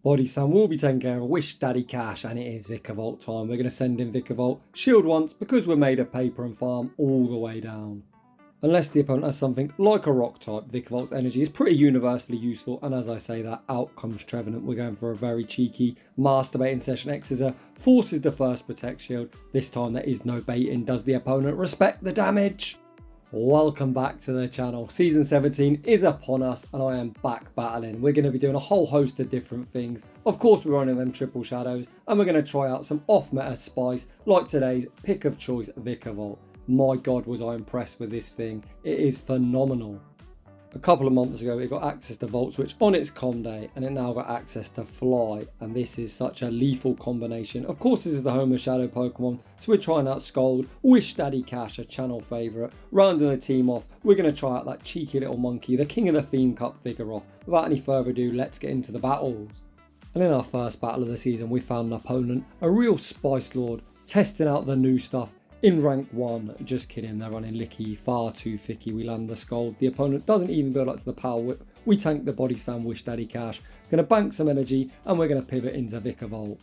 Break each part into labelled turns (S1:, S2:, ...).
S1: Body Slam will be taking care of Wish Daddy Cash, and it is Vikavolt time. We're going to send in Vikavolt. Shield once because we're made of paper and farm all the way down. Unless the opponent has something like a rock type, Vikavolt's energy is pretty universally useful, and as I say that, out comes Trevanent. We're going for a very cheeky masturbating session. Xyzer forces the first Protect Shield. This time there is no baiting. Does the opponent respect the damage? Welcome back to the channel. Season 17 is upon us and I am back battling. We're going to be doing a whole host of different things. Of course we're running them triple shadows and we're going to try out some off meta spice like today's pick of choice Vikavolt. My god, was I impressed with this thing. It is phenomenal. A couple of months ago it got access to Volt Switch on its comday and it now got access to Fly, and this is such a lethal combination. Of course this is the home of Shadow Pokemon, so we're trying out Scold, Wish Daddy Cash, a channel favourite. Rounding the team off, we're going to try out that cheeky little monkey, the king of the Theme Cup, Vigaroth. Without any further ado, let's get into the battles. And in our first battle of the season we found an opponent, a real Spice Lord, testing out the new stuff. In rank 1, just kidding, they're running Licky, far too thicky. We land the Scold. The opponent doesn't even build up to the Power Whip. We tank the Body Slam Wish Daddy Cash. Going to bank some energy and we're going to pivot into Vikavolt.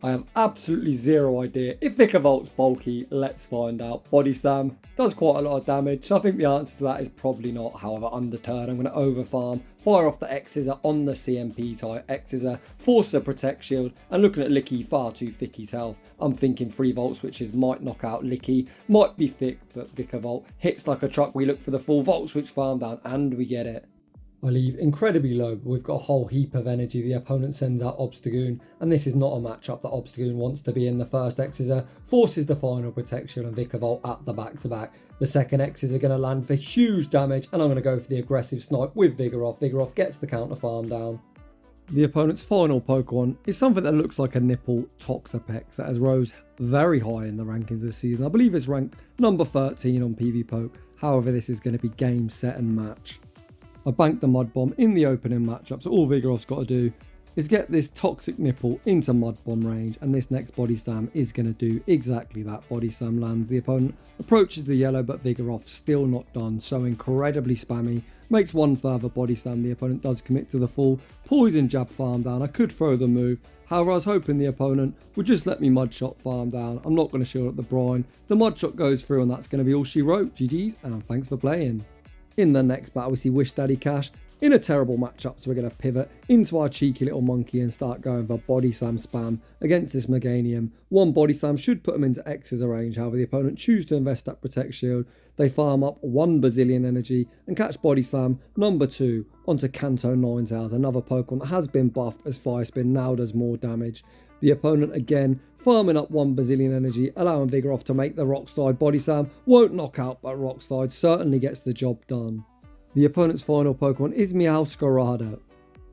S1: I have absolutely zero idea if Vikavolt's bulky. Let's find out. Body Slam does quite a lot of damage. So I think the answer to that is probably not. However, undeterred, I'm going to overfarm, fire off the Xyzer on the CMP type. Xyzer force the Protect Shield, and looking at Licky, far too thicky's health. I'm thinking 3 Volt Switches might knock out Licky. Might be thick, but Vikavolt hits like a truck. We look for the full Volt Switch farm down and we get it. I leave incredibly low, but we've got a whole heap of energy. The opponent sends out Obstagoon, and this is not a matchup that Obstagoon wants to be in. The first Xyzer forces the final protection and Vikavolt at the back-to-back. The second Xyzer going to land for huge damage, and I'm going to go for the aggressive snipe with Vigaroth. Vigaroth gets the counter farm down. The opponent's final Pokemon is something that looks like a nipple, Toxapex, that has rose very high in the rankings this season. I believe it's ranked number 13 on PvPoke. However, this is going to be game, set and match. I banked the Mud Bomb in the opening matchup, so all Vigaroth's got to do is get this Toxic Nipple into Mud Bomb range, and this next Body Slam is going to do exactly that. Body Slam lands, the opponent approaches the yellow, but Vigaroth still not done, so incredibly spammy. Makes one further Body Slam, the opponent does commit to the full Poison Jab farm down. I could throw the move, however I was hoping the opponent would just let me Mud Shot farm down. I'm not going to shield up the brine. The Mud Shot goes through and that's going to be all she wrote. GG's and thanks for playing. In the next battle we see Wish Daddy Cash in a terrible matchup, so we're going to pivot into our cheeky little monkey and start going for Body Slam spam against this Meganium. One Body Slam should put them into X's range, however the opponent chooses to invest that Protect Shield. They farm up 1 bazillion energy and catch Body Slam number 2 onto Kanto Ninetales, another Pokemon that has been buffed as Fire Spin now does more damage. The opponent again farming up 1 bazillion energy, allowing Vigaroth to make the Rock Slide. Body Slam won't knock out, but Rock Slide certainly gets the job done. The opponent's final Pokemon is Meowscarada.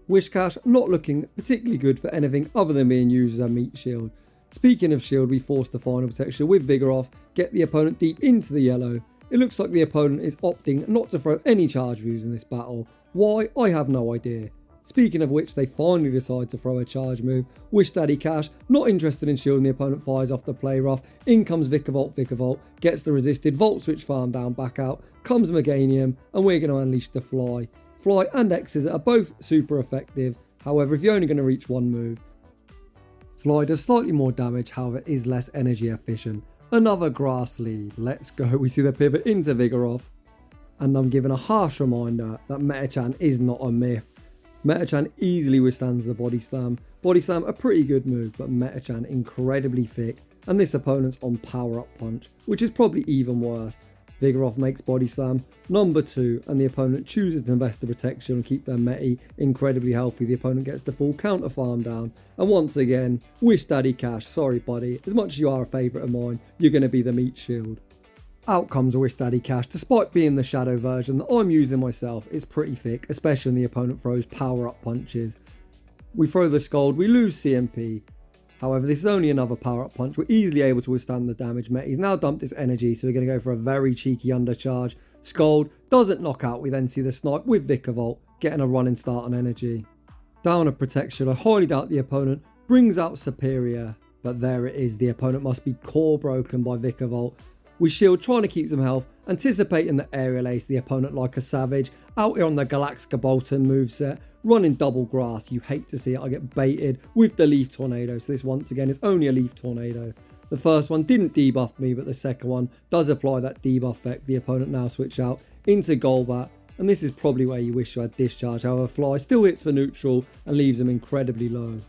S1: Whiscash not looking particularly good for anything other than being used as a meat shield. Speaking of shield, we force the final protection with Vigaroth, get the opponent deep into the yellow. It looks like the opponent is opting not to throw any charge moves in this battle. Why? I have no idea. Speaking of which, they finally decide to throw a charge move. Wish Daddy Cash, not interested in shielding, the opponent fires off the play rough. In comes Vikavolt. Vikavolt gets the resisted Volt Switch farm down, back out. Comes Meganium, and we're going to unleash the Fly. Fly and Xyzer are both super effective. However, if you're only going to reach one move. Fly does slightly more damage, however is less energy efficient. Another grass lead. Let's go. We see the pivot into Vigaroth. And I'm given a harsh reminder that Medicham is not a myth. Medicham easily withstands the Body Slam. Body Slam a pretty good move, but Medicham incredibly thick, and this opponent's on Power Up Punch, which is probably even worse. Vigaroth makes Body Slam number 2, and the opponent chooses to invest the protection and keep their Meti incredibly healthy. The opponent gets the full counter farm down, and once again, Wish Daddy Cash, sorry buddy, as much as you are a favourite of mine, you're going to be the meat shield. Out comes a Wish Daddy Cash. Despite being the shadow version that I'm using myself, it's pretty thick, especially when the opponent throws power up punches. We throw the Scold, we lose CMP. However, this is only another power up punch. We're easily able to withstand the damage. He's now dumped his energy, so we're going to go for a very cheeky undercharge. Scold doesn't knock out. We then see the snipe with Vikavolt, getting a running start on energy. Down a protection, I highly doubt the opponent brings out Superior, but there it is. The opponent must be core broken by Vikavolt. We shield, trying to keep some health, anticipating the aerial ace the opponent like a savage, out here on the Galactica Bolton moveset, running double grass. You hate to see it, I get baited with the Leaf Tornado, so this once again is only a Leaf Tornado. The first one didn't debuff me, but the second one does apply that debuff effect. The opponent now switch out into Golbat, and this is probably where you wish you had Discharge. However, Fly still hits for neutral and leaves them incredibly low.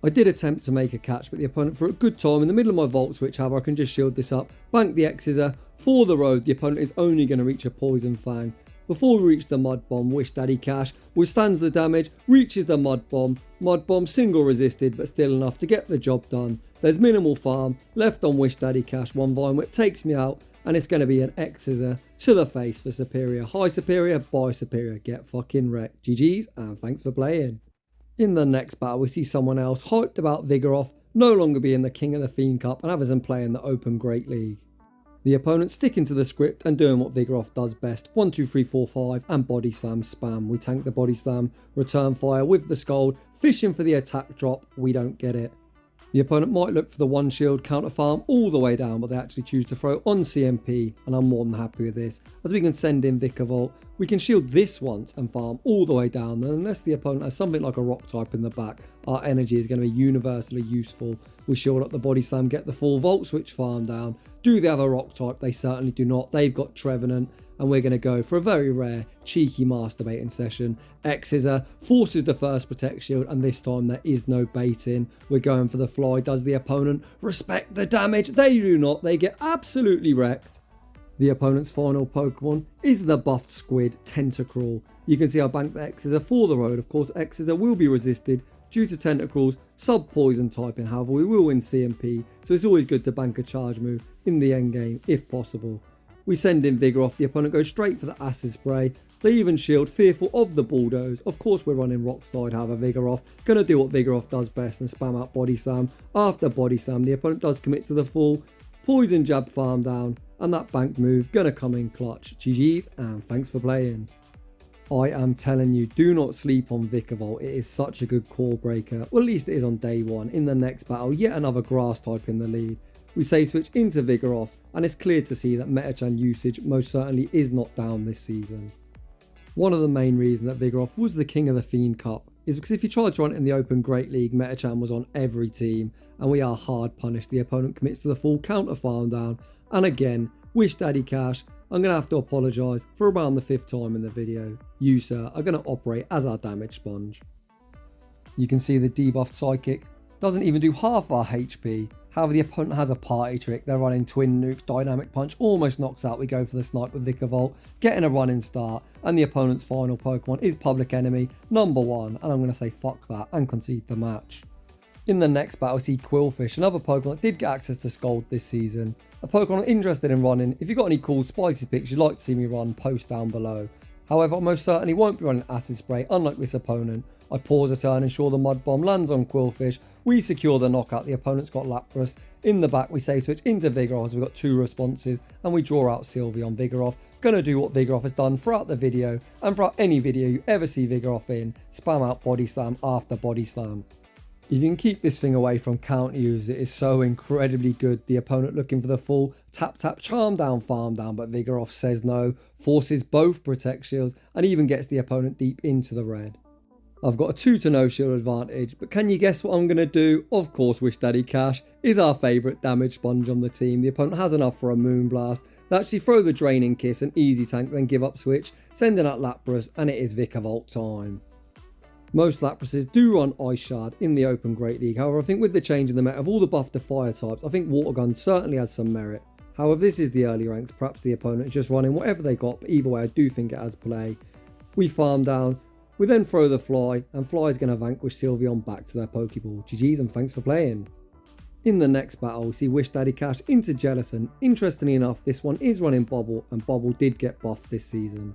S1: I did attempt to make a catch, but the opponent for a good time in the middle of my Volt Switch. However, I can just shield this up, bank the X-Scissor for the road. The opponent is only going to reach a Poison Fang. Before we reach the Mud Bomb, Wish Daddy Cash withstands the damage, reaches the Mud Bomb. Mud Bomb single resisted, but still enough to get the job done. There's minimal farm left on Wish Daddy Cash. One Vine Whip takes me out, and it's going to be an X-Scissor to the face for Superior. High Superior, bye Superior. Get fucking wrecked. GG's, and thanks for playing. In the next battle, we see someone else hyped about Vigaroth no longer being the king of the Fiend Cup and having him play in the Open Great League. The opponent sticking to the script and doing what Vigaroth does best. 1, 2, 3, 4, 5 and Body Slam spam. We tank the Body Slam, return fire with the Scold, fishing for the attack drop. We don't get it. The opponent might look for the one shield counter farm all the way down, but they actually choose to throw on CMP, and I'm more than happy with this, as we can send in Vikavolt. We can shield this once and farm all the way down, and unless the opponent has something like a rock type in the back, our energy is going to be universally useful. We shield up the Body Slam, get the full Volt Switch farm down. Do they have a rock type? They certainly do not. They've got Trevenant, and we're going to go for a very rare, cheeky masturbating session. X-Scissor forces the first Protect Shield, and this time there is no baiting. We're going for the Fly. Does the opponent respect the damage? They do not. They get absolutely wrecked. The opponent's final Pokemon is the buffed squid, Tentacruel. You can see I banked the X-Scissor for the road. Of course, X-Scissor will be resisted due to Tentacruel's sub-poison typing. However, we will win CMP, so it's always good to bank a charge move in the endgame if possible. We send in Vigaroth. The opponent goes straight for the Acid Spray. They even shield, fearful of the Bulldoze. Of course, we're running Rock Slide. However, Vigaroth going to do what Vigaroth does best and spam out Body Slam. After Body Slam, the opponent does commit to the full Poison Jab farm down, and that bank move going to come in clutch. GG's, and thanks for playing. I am telling you, do not sleep on Vikavolt. It is such a good core breaker. Well, at least it is on day one. In the next battle, yet another grass type in the lead. We say switch into Vigaroth, and it's clear to see that Medicham usage most certainly is not down this season. One of the main reasons that Vigaroth was the king of the Fiend Cup is because if you tried to run it in the Open Great League, Medicham was on every team, and we are hard punished. The opponent commits to the full counter farm down, and again, Wish Daddy Cash, I'm going to have to apologise for around the 5th time in the video. You, sir, are going to operate as our damage sponge. You can see the debuffed Psychic doesn't even do half our HP. However, the opponent has a party trick. They're running Twin Nukes, Dynamic Punch, almost knocks out. We go for the snipe with Vikavolt, getting a running start, and the opponent's final Pokemon is Public Enemy number 1, and I'm going to say fuck that and concede the match. In the next battle, we see Qwilfish, another Pokemon that did get access to Scold this season. A Pokemon I'm interested in running. If you've got any cool spicy picks you'd like to see me run, post down below. However, I most certainly won't be running Acid Spray, unlike this opponent. I pause a turn, ensure the Mud Bomb lands on Qwilfish. We secure the knockout. The opponent's got Lapras. In the back, we say switch into Vigaroth as we've got 2 responses, and we draw out Sylvie on Vigaroth. Gonna do what Vigaroth has done throughout the video, and throughout any video you ever see Vigaroth in, spam out Body Slam after Body Slam. If you can keep this thing away from counter use, it is so incredibly good. The opponent looking for the full tap charm down farm down, but Vigaroth says no, forces both Protect Shields, and even gets the opponent deep into the red. I've got a 2 to no shield advantage, but can you guess what I'm going to do? Of course, Wish Daddy Cash is our favourite damage sponge on the team. The opponent has enough for a Moonblast. They actually throw the Draining Kiss, an easy tank, then give up switch, sending out Lapras, and it is Vikavolt time. Most Laprases do run Ice Shard in the Open Great League. However, I think with the change in the meta of all the buff to fire types, I think Water Gun certainly has some merit. However, this is the early ranks. Perhaps the opponent is just running whatever they got, but either way, I do think it has play. We farm down. We then throw the Fly, and Fly is going to vanquish Sylveon back to their Pokeball. GG's, and thanks for playing. In the next battle, we see Wish Daddy Cash into Jellicent. Interestingly enough, this one is running Bobble, and Bobble did get buffed this season.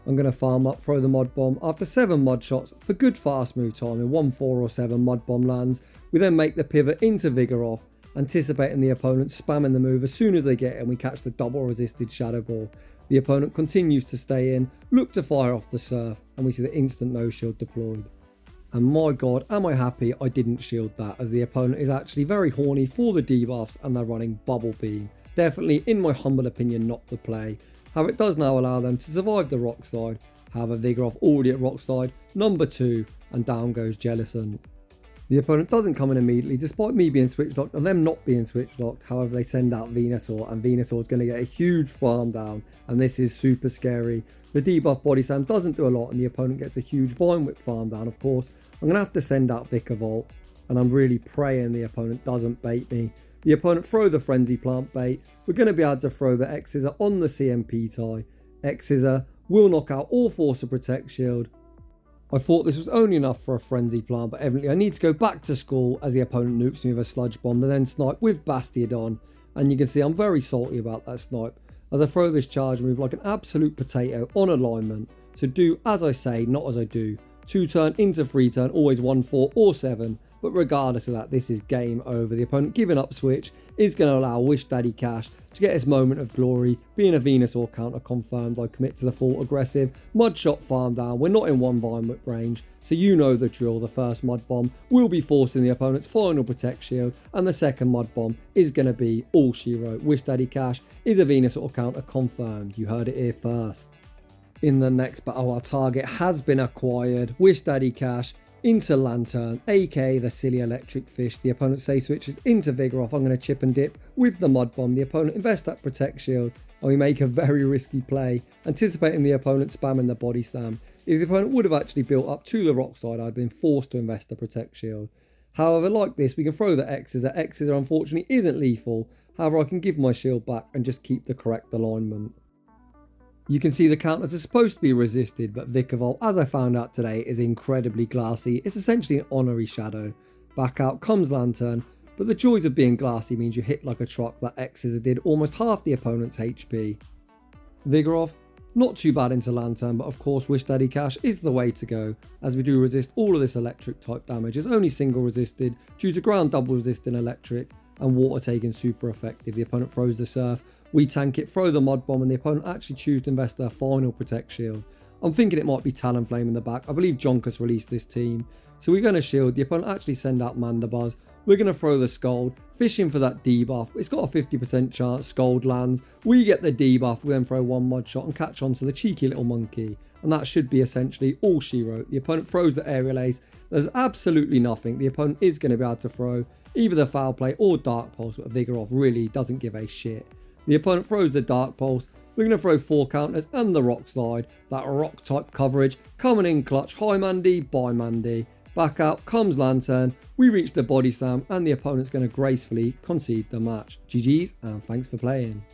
S1: I'm going to farm up, throw the Mud Bomb. After 7 Mud Shots, for good fast move time, in 1, 4 or 7 Mud Bomb lands, we then make the pivot into Vigaroth, anticipating the opponent spamming the move as soon as they get it, and we catch the double resisted Shadow Ball. The opponent continues to stay in, look to fire off the Surf, and we see the instant no shield deployed. And my god, am I happy I didn't shield that, as the opponent is actually very horny for the debuffs and they're running Bubble Beam. Definitely, in my humble opinion, not the play. However, it does now allow them to survive the rock slide. However, Vigaroth already at rock slide, number 2, and down goes Jellicent. The opponent doesn't come in immediately, despite me being switch locked and them not being switch locked. However, they send out Venusaur, and Venusaur is going to get a huge farm down, and this is super scary. The debuff Body Slam doesn't do a lot, and the opponent gets a huge Vine Whip farm down. Of course, I'm going to have to send out Vikavolt, and I'm really praying the opponent doesn't bait me. The opponent throw the Frenzy Plant bait. We're going to be able to throw the X-Scissor on the CMP tie. X-Scissor will knock out all Force of Protect Shield. I thought this was only enough for a Frenzy Plant, but evidently I need to go back to school as the opponent nukes me with a Sludge Bomb, and then snipe with Bastiodon. And you can see I'm very salty about that snipe, as I throw this charge move like an absolute potato on alignment. So do as I say, not as I do. 2 turn into 3 turn, always 1, 4 or 7. But regardless of that, this is game over. The opponent giving up switch is going to allow Wishdaddy Cash to get his moment of glory. Being a Venusaur counter confirmed, I commit to the full aggressive Mud Shot farm down. We're not in one Vine Whip range, so you know the drill. The first Mud Bomb will be forcing the opponent's final Protect Shield, and the second Mud Bomb is going to be all she wrote. Wishdaddy Cash is a Venusaur counter confirmed. You heard it here first. In the next battle, our target has been acquired. Wishdaddy Cash into Lanturn, aka the silly electric fish. The opponent say switches into Vigaroth. I'm going to chip and dip with the Mud Bomb. The opponent invests that Protect Shield, and we make a very risky play, anticipating the opponent spamming the Body Slam. If the opponent would have actually built up to the rock side, I'd been forced to invest the Protect Shield. However, like this, we can throw the X-Scissor. X-Scissor unfortunately isn't lethal. However, I can give my shield back and just keep the correct alignment. You can see the counters are supposed to be resisted, but Vikavolt, as I found out today, is incredibly glassy. It's essentially an honorary shadow. Back out comes Lanturn, but the joys of being glassy means you hit like a truck. That X-Scissor did almost half the opponent's HP. Vigaroth, not too bad into Lanturn, but of course Wishdaddy Cash is the way to go, as we do resist all of this electric type damage. It's only single resisted due to ground double resisting electric and water taking super effective. The opponent throws the Surf. We tank it, throw the Mud Bomb, and the opponent actually choose to invest their final Protect Shield. I'm thinking it might be Talonflame in the back. I believe Jonkus released this team. So we're going to shield. The opponent actually send out Mandibuzz. We're going to throw the Scald, fishing for that debuff. It's got a 50% chance. Scald lands. We get the debuff. We then throw one Mud Shot and catch on to the cheeky little monkey. And that should be essentially all she wrote. The opponent throws the Aerial Ace. There's absolutely nothing. The opponent is going to be able to throw either the Foul Play or Dark Pulse, but Vigaroth really doesn't give a shit. The opponent throws the Dark Pulse. We're going to throw 4 counters and the Rock Slide. That rock type coverage coming in clutch. Hi Mandy, bye Mandy. Back out comes Lanturn. We reach the Body Slam, and the opponent's going to gracefully concede the match. GG's and thanks for playing.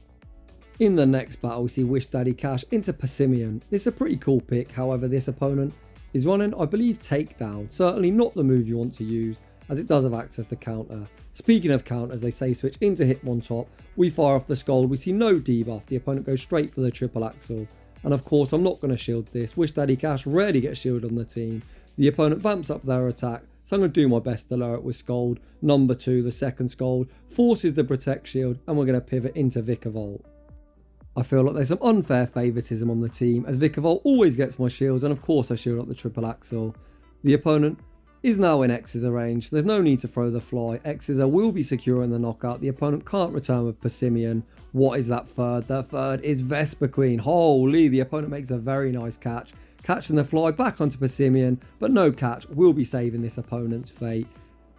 S1: In the next battle, we see Wishdaddy Cash into Persimmon. This is a pretty cool pick. However, this opponent is running, I believe, Takedown. Certainly not the move you want to use, as it does have access to counter. Speaking of counters, they say switch into Hitmontop. We fire off the Scald. We see no debuff. The opponent goes straight for the triple axle. And of course, I'm not going to shield this. Wishdaddy Cash rarely gets shielded on the team. The opponent vamps up their attack, so I'm going to do my best to lower it with Scald. Number 2, the second Scald, forces the Protect Shield, and we're going to pivot into Vikavolt. I feel like there's some unfair favouritism on the team, as Vikavolt always gets my shields, and of course I shield up the triple axle. The opponent is now in X-Scissor range. There's no need to throw the fly. X-Scissor will be secure in the knockout. The opponent can't return with Persimmon. What is that third? That third is Vespiquen. Holy, the opponent makes a very nice catch. Catching the fly back onto Persimmon, but no catch. Will be saving this opponent's fate.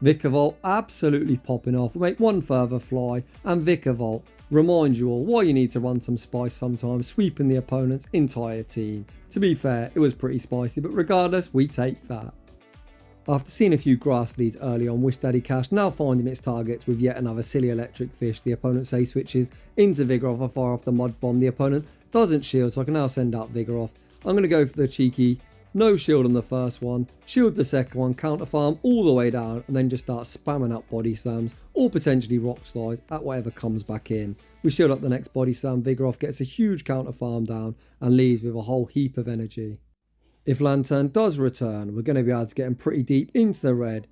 S1: Vikavolt absolutely popping off. We make one further fly, and Vikavolt reminds you all why you need to run some spice sometimes, sweeping the opponent's entire team. To be fair, it was pretty spicy, but regardless, we take that. After seeing a few grass leads early on, Wishdaddy Cash now finding its targets with yet another silly electric fish. The opponent say switches into Vigaroth. I fire off the Mud Bomb. The opponent doesn't shield, so I can now send out Vigaroth. I'm going to go for the cheeky no shield on the first one, shield the second one, counter farm all the way down, and then just start spamming up Body Slams or potentially Rock Slides at whatever comes back in. We shield up the next Body Slam. Vigaroth gets a huge counter farm down and leaves with a whole heap of energy. If Lanturn does return, we're going to be able to get him pretty deep into the red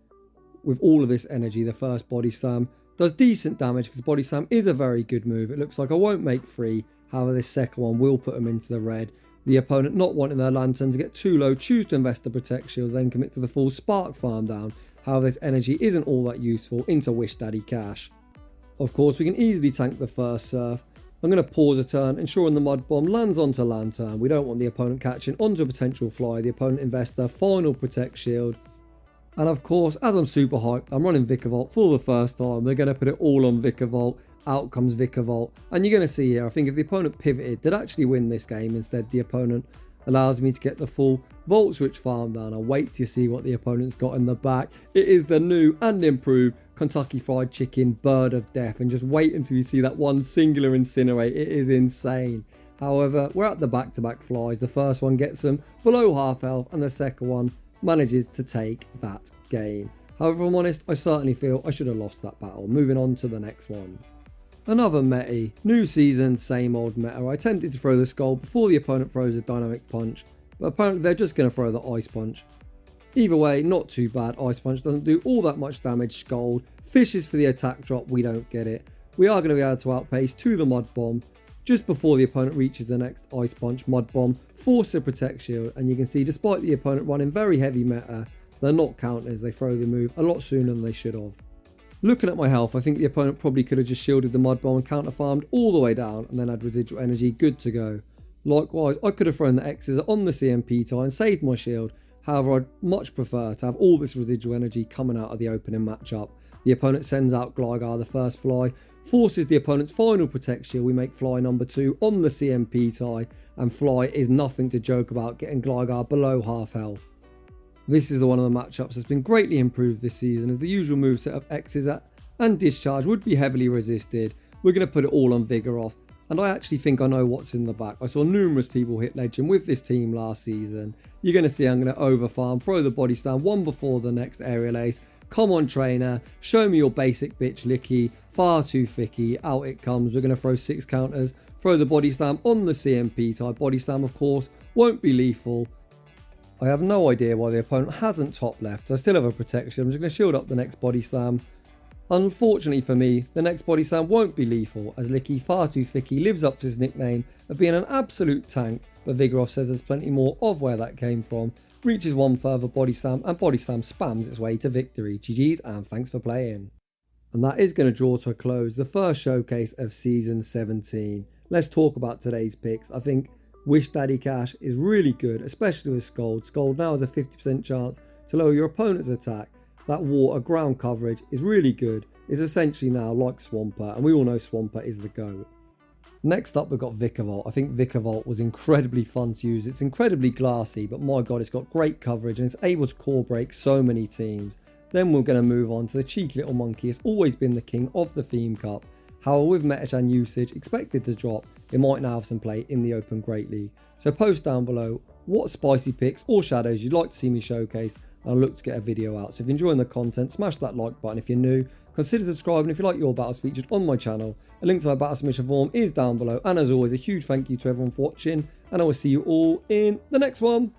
S1: with all of this energy. The first Body Slam does decent damage because Body Slam is a very good move. It looks like I won't make 3. However, this second one will put him into the red. The opponent, not wanting their Lanturn to get too low, choose to invest the Protect Shield, then commit to the full Spark farm down. However, this energy isn't all that useful into Wishdaddy Cash. Of course, we can easily tank the first surf. I'm going to pause a turn, ensuring the Mud Bomb lands onto Lanturn. We don't want the opponent catching onto a potential fly. The opponent invests their final Protect Shield. And of course, as I'm super hyped, I'm running Vikavolt for the first time. They're going to put it all on Vikavolt. Out comes Vikavolt. And you're going to see here, I think if the opponent pivoted, they'd actually win this game. Instead, the opponent allows me to get the full Volt Switch farm down. I'll wait to see what the opponent's got in the back. It is the new and improved Kentucky Fried Chicken Bird of Death, and just wait until you see that one singular Incinerate. It is insane. However, we're at the back-to-back flies. The first one gets them below half health, and the second one manages to take that game. However, if I'm honest, I certainly feel I should have lost that battle. Moving on to the next one. Another Meti, new season, same old meta. I attempted to throw the Skull before the opponent throws a Dynamic Punch, but apparently they're just going to throw the Ice Punch. Either way, not too bad. Ice Punch doesn't do all that much damage. Scold fishes for the attack drop. We don't get it. We are going to be able to outpace to the Mud Bomb. Just before the opponent reaches the next Ice Punch, Mud Bomb forces a Protect Shield, and you can see despite the opponent running very heavy meta, they're not counters. They throw the move a lot sooner than they should have. Looking at my health, I think the opponent probably could have just shielded the Mud Bomb and counter farmed all the way down and then had residual energy good to go. Likewise, I could have thrown the X's on the CMP tie and saved my shield. However, I'd much prefer to have all this residual energy coming out of the opening matchup. The opponent sends out Gligar, the first fly, forces the opponent's final Protect Shield. We make fly number 2 on the CMP tie, and fly is nothing to joke about, getting Gligar below half health. This is one of the matchups that's been greatly improved this season, as the usual moveset of X's and Discharge would be heavily resisted. We're going to put it all on Vigaroth, and I actually think I know what's in the back. I saw numerous people hit Legend with this team last season. You're going to see I'm going to overfarm, throw the Body Slam one before the next Aerial Ace. Come on, trainer, show me your basic bitch licky, far too thicky. Out it comes. We're going to throw 6 counters, throw the Body Slam on the CMP type. Body Slam, of course, won't be lethal. I have no idea why the opponent hasn't top left. I still have a protection. I'm just going to shield up the next Body Slam. Unfortunately for me, the next Body Slam won't be lethal, as Licky, far too thicky, lives up to his nickname of being an absolute tank, but Vigaroth says there's plenty more of where that came from. Reaches one further Body Slam, and Body Slam spams its way to victory. GG's and thanks for playing. And that is going to draw to a close the first showcase of Season 17. Let's talk about today's picks. I think Wish Daddy Cash is really good, especially with Scold. Scold now has a 50% chance to lower your opponent's attack. That water ground coverage is really good. It's essentially now like Swampert, and we all know Swampert is the GOAT. Next up, we've got Vikavolt. I think Vikavolt was incredibly fun to use. It's incredibly glassy, but my god, it's got great coverage and it's able to core break so many teams. Then we're going to move on to the cheeky little monkey. It's always been the king of the theme cup. However, with Medicham usage expected to drop, it might now have some play in the Open Great League. So post down below what spicy picks or shadows you'd like to see me showcase, and I'll look to get a video out. So if you're enjoying the content, smash that like button. If you're new, consider subscribing if you like your battles featured on my channel. A link to my battle submission form is down below, and as always, a huge thank you to everyone for watching, and I will see you all in the next one.